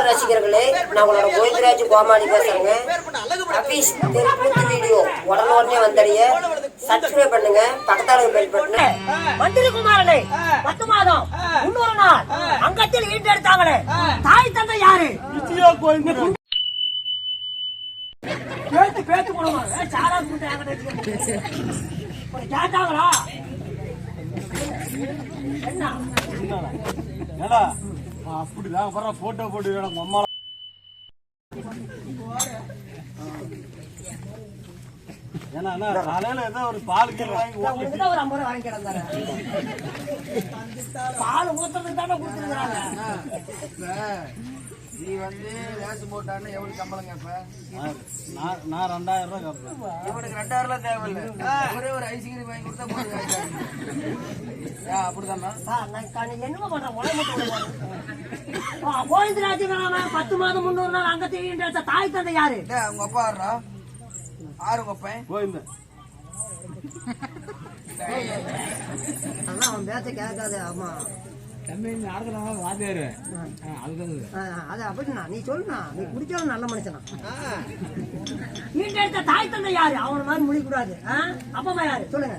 ரசிகர்களே, நான் உங்களோட கோவிந்தராஜ் கோமாளி பேசுறேங்க. அபீஸ் தெருக்கூத்து வீடியோ உடனே வந்தடைய சப்ஸ்கிரைப் பண்ணுங்க, பக்கத்தால பெல் பட்டனை. மந்திரி குமாரனே, 10 மாதம் 300 நாள் அங்கத்தில் ஈண்டெடுத்தாங்களே, தாய் தந்தை யாரு? பேத்து போடுவாங்க, சாரா கூட்டாங்க கேட்டாங்களா? என்ன அப்படிதான் போட்டோ போட்டு வேணும் அம்மா. காலையில ஏதோ ஒரு பால் வாங்கி ஒரு 50 ரூபாய் வாங்கி கிடந்தாங்க. பால் ஊத்துறதுக்கு தானே கொடுத்துருக்காங்க. நீ வந்து வேஷம் போட்டான்னு எவ்வளவு சம்பளம் கேட்ப? நான் 2000 ரூபாய் கேட்பேன். இவனுக்கு 2000 தேவையில்லை, ஒரே ஒரு ஐஸ்கிரீம் வாங்கி கொடுத்தா போதும். அப்படிதானா? என்னமா பண்ற கோவிந்தராஜ் 10 மாதம் 300 நாள் அங்கத்தை தாய் தந்தை யாரு? உங்க அப்பா ஆடுறா? ஆறு உங்க அப்பன் கோவிந்த. அதான் அவன் பேச்ச கேட்காது. ஆமா அப்படின்னா நீ சொல்லுனா, நீ குடிச்சாலும் நல்ல மனுஷனா. வீட்டை எடுத்த தாய் தந்தை யாரு? அவன மாதிரி முடிக்க கூடாது. அப்பா அம்மா யாரு சொல்லுங்க.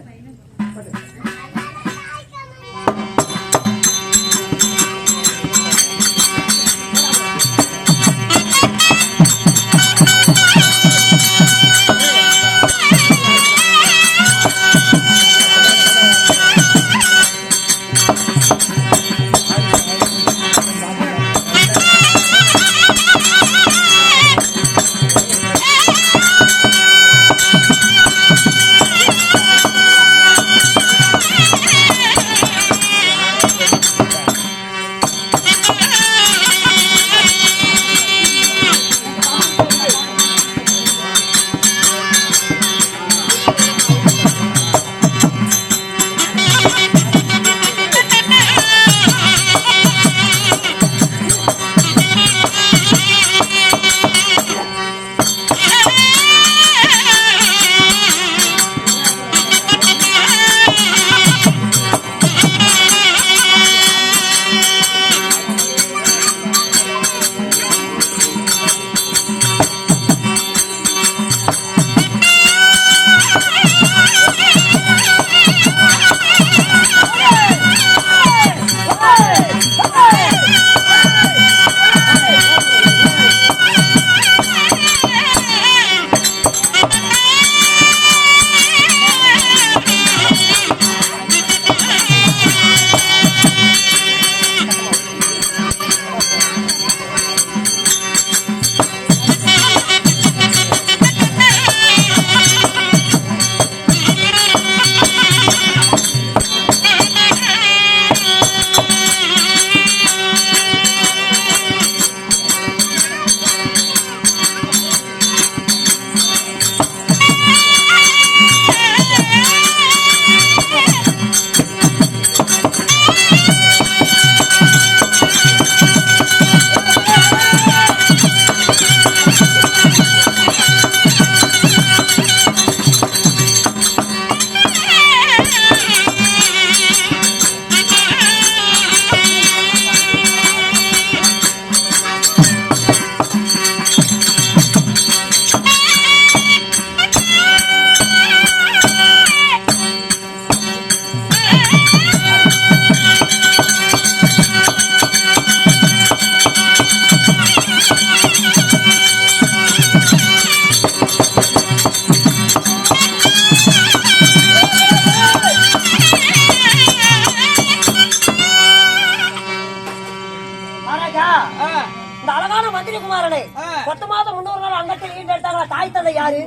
இந்த அழகான மந்திரி குமாரனே, 10 மாதம் 300 நாள் அங்கத்தில் ஈண்டெடுத்தாங்களா, தாய் தந்தை யாரு?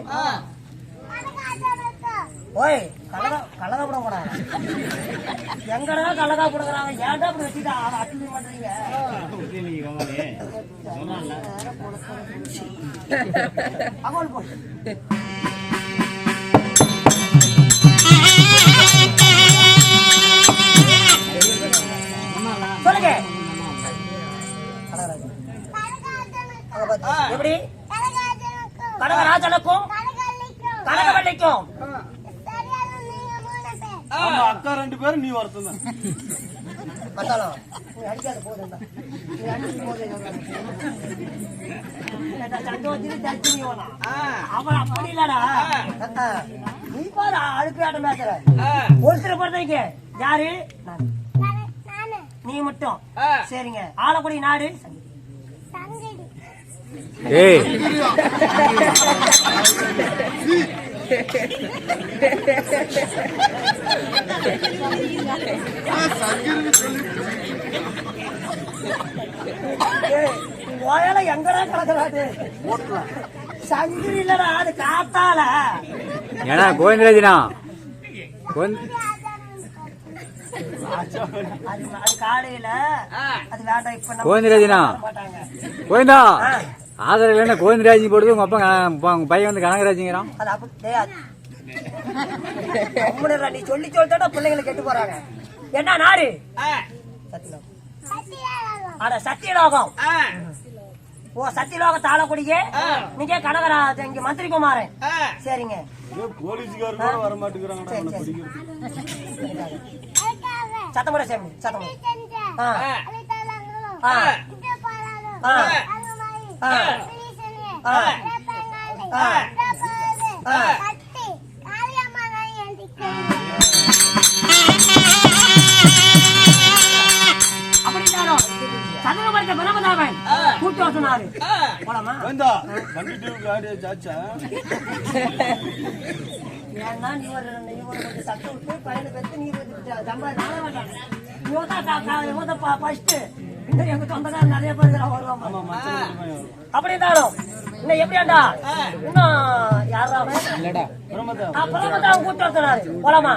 ஓய் கலகப்படம் கூட எங்கடா கலகா போடுறாங்க? ஏன்டா அப்படி வச்சுட்டா அட்டுமி பண்றீங்க? அகோல் போடு. சொல்லுங்க. எப்படி கடகராஜனுக்கும் கனகவல்லிக்கும் ஆமா அக்கா 2 பேரும் நீ ஒருத்தன் தான். வந்தாலும் நீ அடிக்காத போதும் தான். நீ அடிக்கும் போது சந்தோஷத்துக்கு தச்சு நீ வேணாம். அவன் அப்படி இல்லடா. நீ பாரு அழுக்கு ஆட்டம் பேசுற. ஒருத்தரை பொறுத்தவரைக்கு யாரு? நீ மட்டும். சரிங்க. ஆலக்குடி நாடு ஏய் ஓயால எங்கடா கிடக்குறாது? சங்கிரி இல்லடா, அது காத்தால. ஏன்னா கோவிந்தராஜனா அது காலையில அது வேண்டாம். இப்ப நம்ம கோவிந்தராஜனா மாட்டாங்க. கோவிந்தா ஆதரவு இல்லைன்னா கோவிந்தராஜன் போடுது. உங்க அப்பா உங்க பையன் வந்து கனகராஜங்கிறான். அது அப்படி தெரியாது. நீ சொல்லி சொல்லிட்டா பிள்ளைங்களை கெட்டு போறாங்க. என்ன நாடு? அட சத்தியலோகம். ஓ சத்தியலோகம் தாளக்குடிக்க நீங்க கனகராஜ் இங்க மந்திரி குமாரன். சரிங்க. போலீஸ்காரர் கூட வர மாட்டேங்கிறாங்கடா சரி, அவனை சரி. பிடிக்கிறது. சத்தமுறை சேமி சத்தமுறை. அப்படின்னாலும் சதுரமரத்தை பரமதாவன் கூட்டு வர சொன்னாரு. போலாமா? கோவிந்தா வண்டி டியூப் ஆடியோ சாச்சா ஏன்னா நீ ஒரு கொஞ்சம் சத்தம் விட்டு பையனை பெற்று நீ ஃபர்ஸ்ட் இன்னும் எங்க சொந்தக்காரர் நிறைய பேர் வருவாங்க. அப்படி இருந்தாலும் இன்னும் எப்படியாண்டா இன்னும் யாரா பிரமதாவன் கூட்டு வர சொன்னாரு. போலாமா?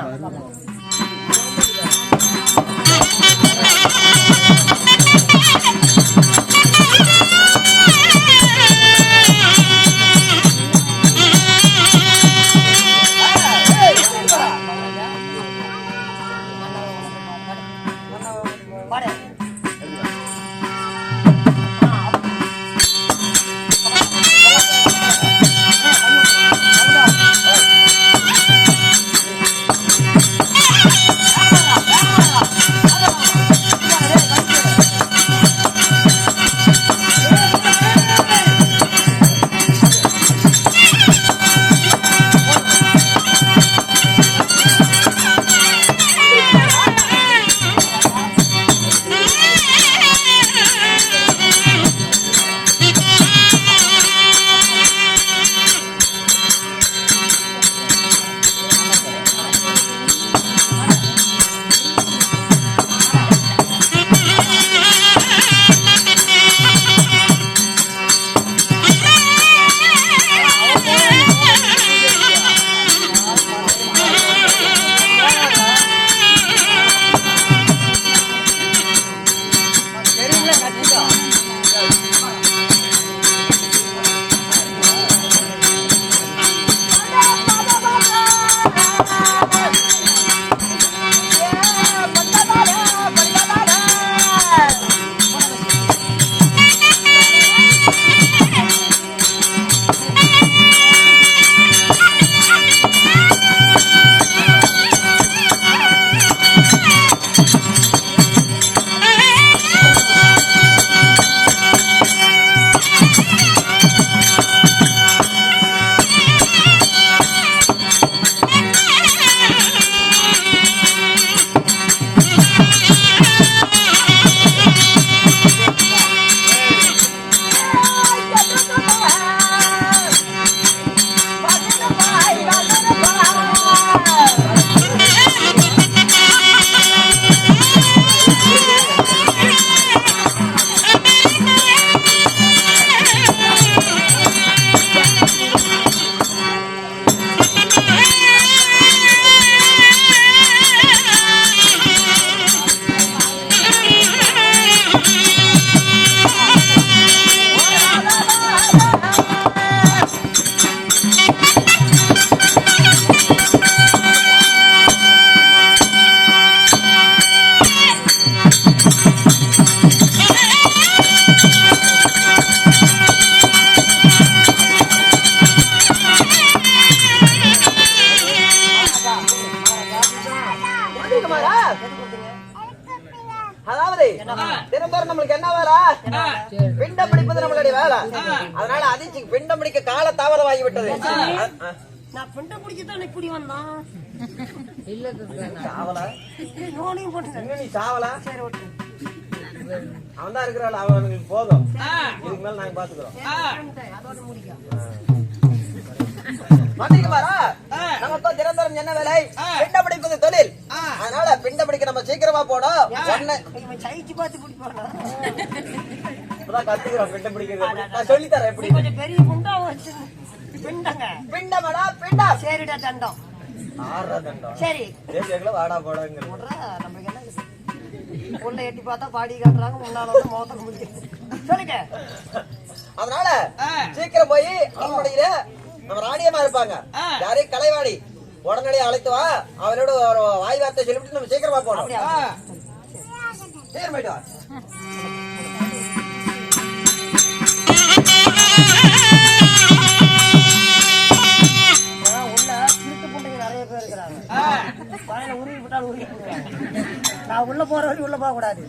வேண்டிய வேலை. அதனால அதிர்ச்சிக்கு பிண்டம் பிடிக்க கால தாமதமாகி விட்டது. நான் பிண்ட பிடிக்கத்தான் இப்படி வந்தான். சாவலா நோனையும் போட்டு நீ சாவலா சரி ஓட்டு. அவன் தான் இருக்கிறாள். அவனுக்கு போதும். இதுக்கு மேல நாங்க பாத்துக்கிறோம். அதோட முடியும். மாட்டிக்குமாரா? நமக்கு நிரந்தரம் என்ன வேலை? பிண்டம் பிடிப்பது தொழில். அதனால பிண்டம் பிடிக்க நம்ம சீக்கிரமா போனோம். இவன் சைச்சு பார்த்து பிடிப்பானா? இப்பதான் கத்துக்கிறோம் பிண்டம் பிடிக்கிறது. நான் சொல்லித்தரேன் எப்படி. கொஞ்சம் பெரிய குண்டா வச்சு பிண்டங்க. பிண்டமடா பிண்டம். சரிடா தண்டம். ஆறா தண்டம். சரி தேசியங்கள வாடா போடாங்க. போடுறா நமக்கு என்ன இருக்கு? உள்ள எட்டி பார்த்தா பாடி காட்டுறாங்க, முன்னால வந்து மோத்தம் முடிக்கிறது. சொல்லுங்க. அதனால சீக்கிரம் போய் அவனுடைய நம்ம ராணியமா இருப்பாங்க யாரே கலைவாணி உடனடியே அழைத்து வா. அவளோட ஒரு வாய் வார்த்தை சொல்லிவிட்டு நம்ம சீக்கிரமா போனோம். சரி போயிட்டு வா. உள்ள திருட்டு புண்டைங்க நிறைய பேர் இருக்கிறாங்க. வாயில உருவி விட்டாலும் உருவி. நான் உள்ள போற வரைக்கும் உள்ள போக கூடாது.